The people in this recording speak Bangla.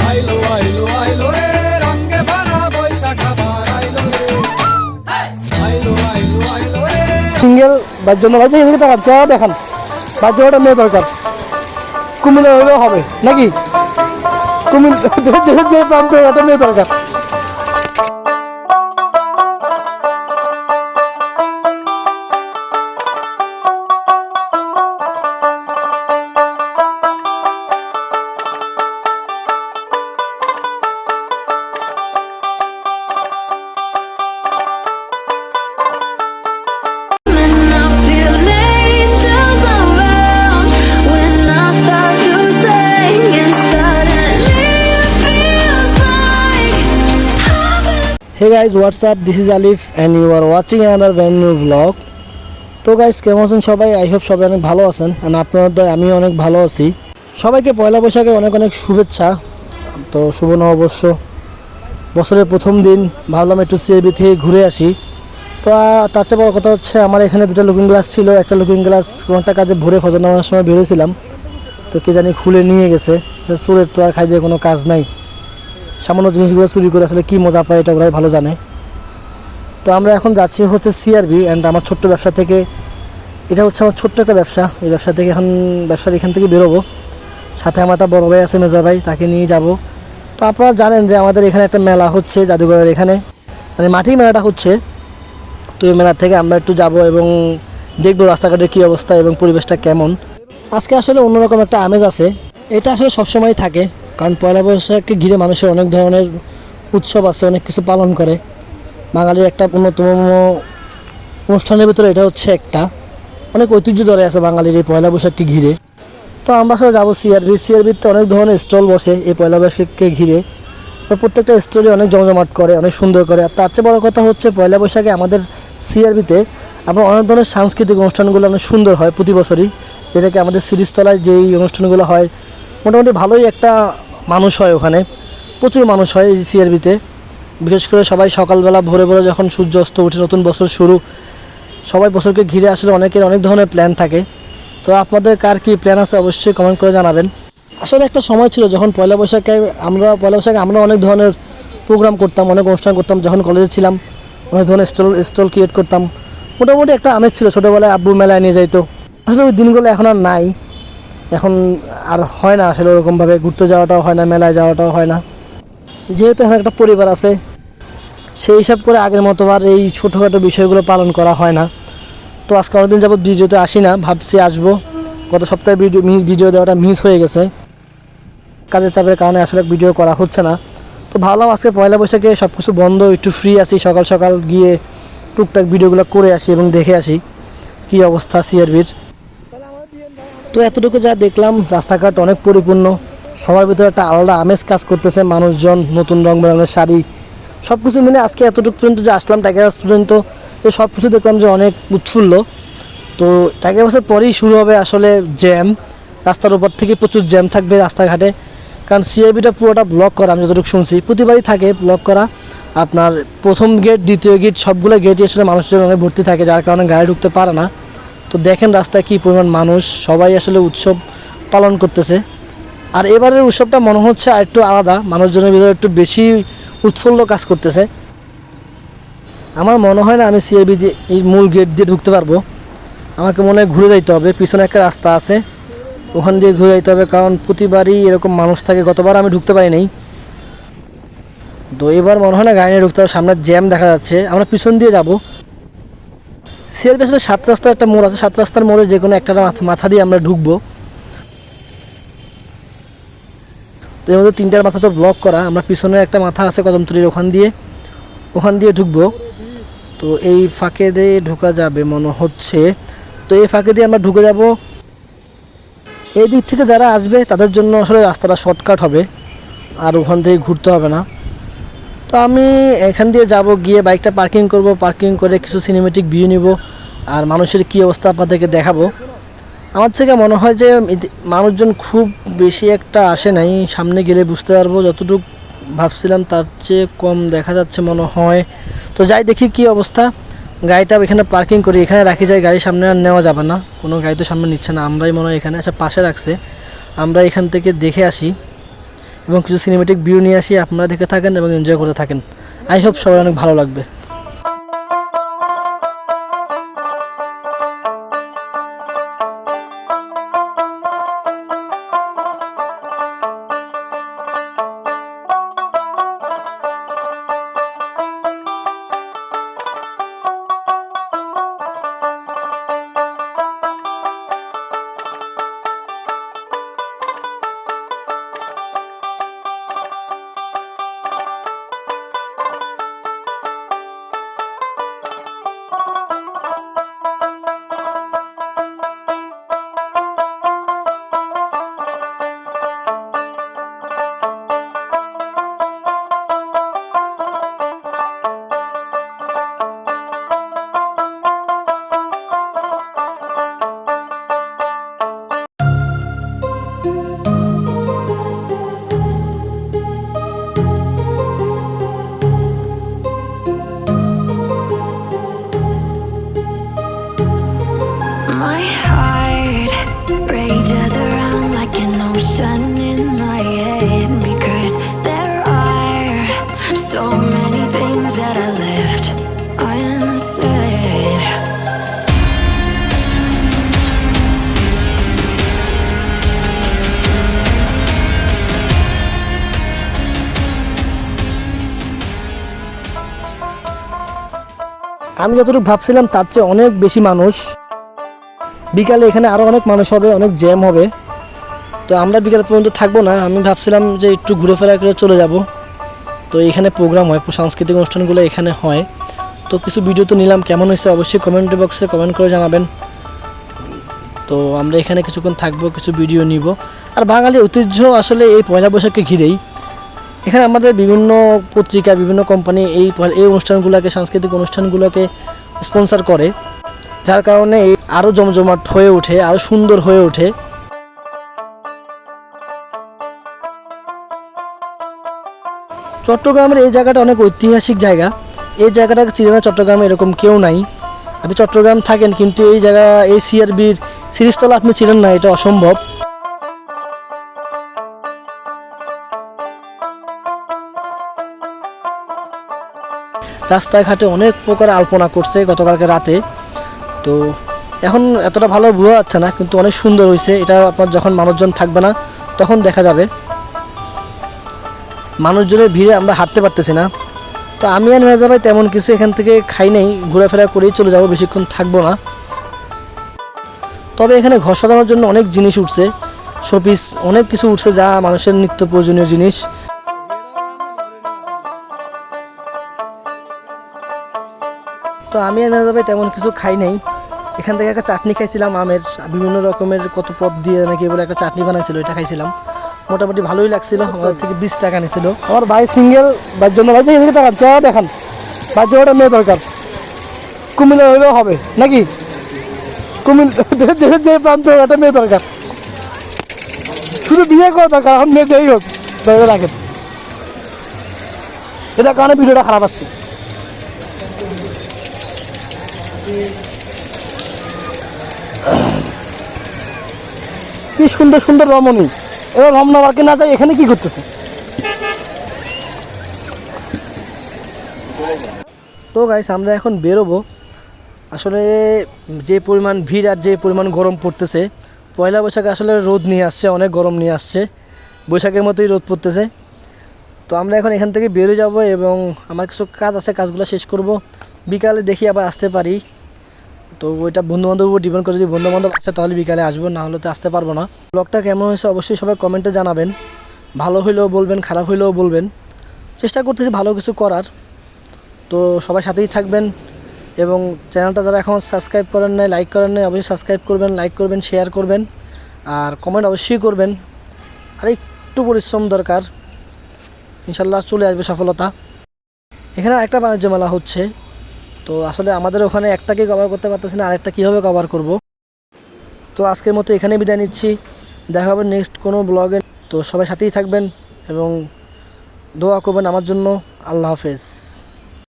আইলো আইলো আইলো রে রঙে ভরা বৈশাখ আবার আইলো রে আইলো আইলো আইলো রে সিঙ্গেল বাচ্চা জন্য ভাই এদিকে বাচ্চা দেখান বাচ্চা ওটা মেয়ে দরকার কুমিল্লা হলেও হবে নাকি কুমিল্লা যে প্রান্তে ওটা মেয়ে দরকার Hey guys, what's up? This is Alif and you are watching another brand new vlog. তো গাইস কেমন আছেন সবাই? আই হোপ সবাই অনেক ভালো আছেন আর আপনাদের দয় আমি অনেক ভালো আছি। সবাইকে পয়লা বৈশাখে অনেক অনেক শুভেচ্ছা। তো শুভ নববর্ষ, বছরের প্রথম দিন ভাবলাম একটু সিআরবি থেকে ঘুরে আসি। তো তার চেয়ে বড় কথা হচ্ছে আমার এখানে দুটো লুকিং গ্লাস ছিল, একটা লুকিং গ্লাস কোনো একটা কাজে ভোরে ফজর নামানোর সময় বেরোছিলাম, তো কে জানি খুলে নিয়ে গেছে। চোরের তো আর খাই দিয়ে কোনো কাজ নাই, সামান্য জিনিসগুলো চুরি করে আসলে কী মজা পায় এটা ওরাই ভালো জানে। তো আমরা এখন যাচ্ছি হচ্ছে সিআরবি অ্যান্ড আমার ছোট্ট ব্যবসা থেকে। এটা হচ্ছে আমার ছোট্ট একটা ব্যবসা, এই ব্যবসা থেকে ব্যবসার এখান থেকে বেরোবো। সাথে আমার একটা বড় ভাই আছে, মেজা ভাই, তাকে নিয়ে যাব। তো আপনারা জানেন যে আমাদের এখানে একটা মেলা হচ্ছে জাদুঘরের এখানে, মানে মাঠেই মেলাটা হচ্ছে। তো এই মেলা থেকে আমরা একটু যাব এবং দেখবো রাস্তাঘাটের কী অবস্থা এবং পরিবেশটা কেমন। আজকে আসলে অন্যরকম একটা আমেজ আছে, এটা আসলে সবসময় থাকে, কারণ পয়লা বৈশাখকে ঘিরে মানুষের অনেক ধরনের উৎসব আছে, অনেক কিছু পালন করে। বাঙালির একটা অন্যতম অনুষ্ঠানের ভিতরে এটা হচ্ছে একটা, অনেক ঐতিহ্য ধরে আছে বাঙালির এই পয়লা বৈশাখকে ঘিরে। তো আমরা আসলে যাবো সিআরবিতে অনেক ধরনের স্টল বসে এই পয়লা বৈশাখকে ঘিরে। প্রত্যেকটা স্টলে অনেক জমজমাট করে, অনেক সুন্দর করে। আর তার চেয়ে বড় কথা হচ্ছে পয়লা বৈশাখে আমাদের সিআরবিতে আপনার অনেক ধরনের সাংস্কৃতিক অনুষ্ঠানগুলো অনেক সুন্দর হয় প্রতি বছরই, যেটাকে আমাদের সিরিজতলায় যেই অনুষ্ঠানগুলো হয় মোটামুটি ভালোই একটা মানুষ হয়, ওখানে প্রচুর মানুষ হয় এই সিআরবিতে। বিশেষ করে সবাই সকালবেলা ভোরে ভোরে যখন সূর্য অস্ত উঠে নতুন বছর শুরু, সবাই বছরকে ঘিরে আসলে অনেকের অনেক ধরনের প্ল্যান থাকে। তো আপনাদের কার কী প্ল্যান আছে অবশ্যই কমেন্ট করে জানাবেন। আসলে একটা সময় ছিল যখন পয়লা বৈশাখে আমরা অনেক ধরনের প্রোগ্রাম করতাম, অনেক অনুষ্ঠান করতাম। যখন কলেজে ছিলাম অনেক ধরনের স্টল ক্রিয়েট করতাম, মোটামুটি একটা আমেজ ছিল। ছোটোবেলায় আব্বু মেলায় নিয়ে যাইতো, আসলে ওই দিনগুলো এখন আর নাই, এখন আর হয় না আসলে ওরকমভাবে ঘুরতে যাওয়াটাও হয় না, মেলায় যাওয়াটাও হয় না। যেহেতু এখন একটা পরিবার আছে, সেই হিসাব করে আগের মতো আর এই ছোটোখাটো বিষয়গুলো পালন করা হয় না। তো আজকে অনেকদিন যাবত ভিডিওতে আসি না, ভাবছি আসবো। গত সপ্তাহে ভিডিও দেওয়াটা মিস হয়ে গেছে, কাজের চাপের কারণে আসলে ভিডিও করা হচ্ছে না। তো ভাবলাম আজকে পয়লা বৈশাখে সব কিছু বন্ধ, একটু ফ্রি আছি, সকাল সকাল গিয়ে টুকটাক ভিডিওগুলো করে আসি এবং দেখে আসি কী অবস্থা সিআরবির। তো এতটুকু যা দেখলাম, রাস্তাঘাট অনেক পরিপূর্ণ, সবার ভিতরে একটা আলাদা আমেজ কাজ করতেছে। মানুষজন, নতুন রং বেরঙের শাড়ি, সব কিছু মিলে আজকে এতটুকু পর্যন্ত যে আসলাম টাইগার পর্যন্ত, যে সব কিছু দেখলাম যে অনেক উৎফুল্ল। তো টাইগার বাসের পরেই শুরু হবে আসলে জ্যাম, রাস্তার উপর থেকে প্রচুর জ্যাম থাকবে রাস্তাঘাটে, কারণ সিআরবিটা পুরোটা ব্লক করা, আমি যতটুকু শুনছি প্রতিবারই থাকে ব্লক করা। আপনার প্রথম গেট, দ্বিতীয় গেট, সবগুলো গেটই আসলে মানুষজন অনেক ভর্তি থাকে, যার কারণে গাড়ি ঢুকতে পারে না। তো দেখেন রাস্তায় কী পরিমাণ মানুষ, সবাই আসলে উৎসব পালন করতেছে। আর এবারের উৎসবটা মনে হচ্ছে আর একটু আলাদা, মানুষজনের ভিতরে একটু বেশি উৎফুল্ল কাজ করতেছে। আমার মনে হয় না আমি সিআরবি এই মূল গেট দিয়ে ঢুকতে পারবো, আমাকে মনে হয় ঘুরে যাইতে হবে। পিছনে একটা রাস্তা আছে, ওখান দিয়ে ঘুরে যাইতে হবে, কারণ প্রতিবারই এরকম মানুষ থাকে। গতবার আমি ঢুকতে পারি নাই, তো এবার মনে হয় না গাড়ি নিয়ে ঢুকতে হবে। সামনে জ্যাম দেখা যাচ্ছে, আমরা পিছন দিয়ে যাব। সিআরবি আসলে 7 রাস্তার একটা মোড় আছে, 7 রাস্তার মোড়ে যে কোনো একটা মাথা দিয়ে আমরা ঢুকবো। তো এর মধ্যে 3টার মাথা তো ব্লক করা, আমরা পিছনে একটা মাথা আছে কদমতলির, ওখান দিয়ে ঢুকবো। তো এই ফাঁকে দিয়ে ঢোকা যাবে মনে হচ্ছে, তো এই ফাঁকে দিয়ে আমরা ঢুকে যাব। এই দিক থেকে যারা আসবে তাদের জন্য আসলে রাস্তাটা শর্টকাট হবে, আর ওখান থেকে ঘুরতে হবে না। তো আমি এখান দিয়ে যাব, গিয়ে বাইকটা পার্কিং করব, পার্কিং করে কিছু সিনেমেটিক ভিউ নিব আর মানুষের কী অবস্থা আপনাদেরকে দেখাবো। আমার থেকে মনে হয় যে মানুষজন খুব বেশি একটা আসে নাই, সামনে গেলে বুঝতে পারবো। যতটুকু ভাবছিলাম তার চেয়ে কম দেখা যাচ্ছে মনে হয়। তো যাই দেখি কী অবস্থা। গাড়িটা এখানে পার্কিং করি, এখানে রাখি যায়, গাড়ি সামনে আর নেওয়া যাবে না, কোনো গাড়ি তো সামনে নিচ্ছে না। আমরাই মনে হয় এখানে পাশে রাখছে, আমরা এখান থেকে দেখে আসি এবং কিছু সিনেমেটিক ভিউ নিয়ে আসি, আপনারা দেখে থাকেন এবং এনজয় করতে থাকেন। আই হোপ সবাই অনেক ভালো লাগবে। My heart rages around like an ocean in my head, because there are so many things that I left unsaid. আমি যতটুকু ভাবছিলাম তার চেয়ে অনেক বেশি মানুষ। বিকালে এখানে আরও অনেক মানুষ হবে, অনেক জ্যাম হবে। তো আমরা বিকাল পর্যন্ত থাকবো না, আমি ভাবছিলাম যে একটু ঘুরে ফেরা করে চলে যাব। তো এখানে প্রোগ্রাম হয়, সাংস্কৃতিক অনুষ্ঠানগুলো এখানে হয়। তো কিছু ভিডিও তো নিলাম, কেমন হয়েছে অবশ্যই কমেন্ট বক্সে কমেন্ট করে জানাবেন। তো আমরা এখানে কিছুক্ষণ থাকবো, কিছু ভিডিও নিব। আর বাঙালি ঐতিহ্য আসলে এই পয়লা বৈশাখকে ঘিরেই। এখানে আমাদের বিভিন্ন পত্রিকা, বিভিন্ন কোম্পানি এই অনুষ্ঠানগুলোকে, সাংস্কৃতিক অনুষ্ঠানগুলোকে স্পন্সর করে, যার কারণে আরও জমজমাট হয়ে ওঠে, আরও সুন্দর হয়ে ওঠে। চট্টগ্রামের এই জায়গাটা অনেক ঐতিহাসিক জায়গা। এই জায়গাটা চিনে না চট্টগ্রামে এরকম কেউ নাই। আপনি চট্টগ্রাম থাকেন কিন্তু এই জায়গা, এই সিআরবির সিরিজতলা আপনি চিনেন না, এটা অসম্ভব। রাস্তাঘাটে অনেক প্রকার আলপনা করছে গতকালকে রাতে। তো এখন এতটা ভালো বোঝা যাচ্ছে না, কিন্তু অনেক সুন্দর হয়েছে। এটা আপনার যখন মানুষজন থাকবে না তখন দেখা যাবে। মানুষজনের ভিড়ে আমরা হাঁটতে পারতেছি না। তো আমি আর মেজা ভাই তেমন কিছু এখান থেকে খাই নেই, ঘোরাফেরা করেই চলে যাব, বেশিক্ষণ থাকবো না। তবে এখানে ঘর সাজানোর জন্য অনেক জিনিস উঠছে, শোপিস অনেক কিছু উঠছে, যা মানুষের নিত্য প্রয়োজনীয় জিনিস। তো আমি আর মেজা ভাই তেমন কিছু খাই নাই। এখান থেকে একটা চাটনি খাইছিলাম আমের, বিভিন্ন রকমের কত পদ দিয়ে নাকি বলে একটা চাটনি বানাইছিল, এটা খাইছিলাম। মোটামুটি ভালোই লাগছিল। আমাদের থেকে 20 টাকা নিয়েছিল। আমার ভাই সিঙ্গেল, ভাইয়ের জন্য ভাই এদিকে টাকা চা দেখান, ভাই ওটা মেয়ে দরকার, কুমিল্লা হইলেও হবে নাকি? কুমিল্লা যে প্রান্ত একটা মেয়ে দরকার, শুধু বিয়ে করা দরকার, এখন মেয়ে যেই হোক ধরে রাখেন। এটার কারণে ভিডিওটা খারাপ আসছে। কি সুন্দর সুন্দর রমণী, এবার রমনা পার্কে না যায়, এখানে কি করতেছে? তো গাইস আমরা এখন বেরোবো। আসলে যে পরিমাণ ভিড় আর যে পরিমাণ গরম পড়তেছে, পয়লা বৈশাখে আসলে রোদ নিয়ে আসছে, অনেক গরম নিয়ে আসছে, বৈশাখের মতোই রোদ পড়তেছে। তো আমরা এখন এখান থেকে বেরো যাব এবং আমার কিছু কাজ আছে, কাজগুলো শেষ করব। বিকালে দেখি আবার আসতে পারি। তো ওইটা বন্ধুবান্ধব উপর ডিপেন্ড করে, যদি বন্ধুবান্ধব আসে তাহলে বিকালে আসবো, না হলে তো আসতে পারবো না। ব্লগটা কেমন হয়েছে অবশ্যই সবাই কমেন্টে জানাবেন। ভালো হইলেও বলবেন, খারাপ হইলেও বলবেন। চেষ্টা করতেছি ভালো কিছু করার। তো সবাই সাথেই থাকবেন এবং চ্যানেলটা যারা এখন সাবস্ক্রাইব করেন নাই, লাইক করেন নাই, অবশ্যই সাবস্ক্রাইব করবেন, লাইক করবেন, শেয়ার করবেন আর কমেন্ট অবশ্যই করবেন। আর একটু পরিশ্রম দরকার, ইনশাল্লাহ চলে আসবে সফলতা। এখানে একটা বাণিজ্য মেলা হচ্ছে, তো আসলে আমাদের ওখানে একটাকে কভার করতে পারতেছি না, আরেকটা কীভাবে কভার করব। তো আজকের মতো এখানে বিদায় নিচ্ছি, দেখা হবে নেক্সট কোনো ব্লগে। তো সবাই সাথেই থাকবেন এবং দোয়া করবেন আমার জন্য। আল্লাহ হাফেজ।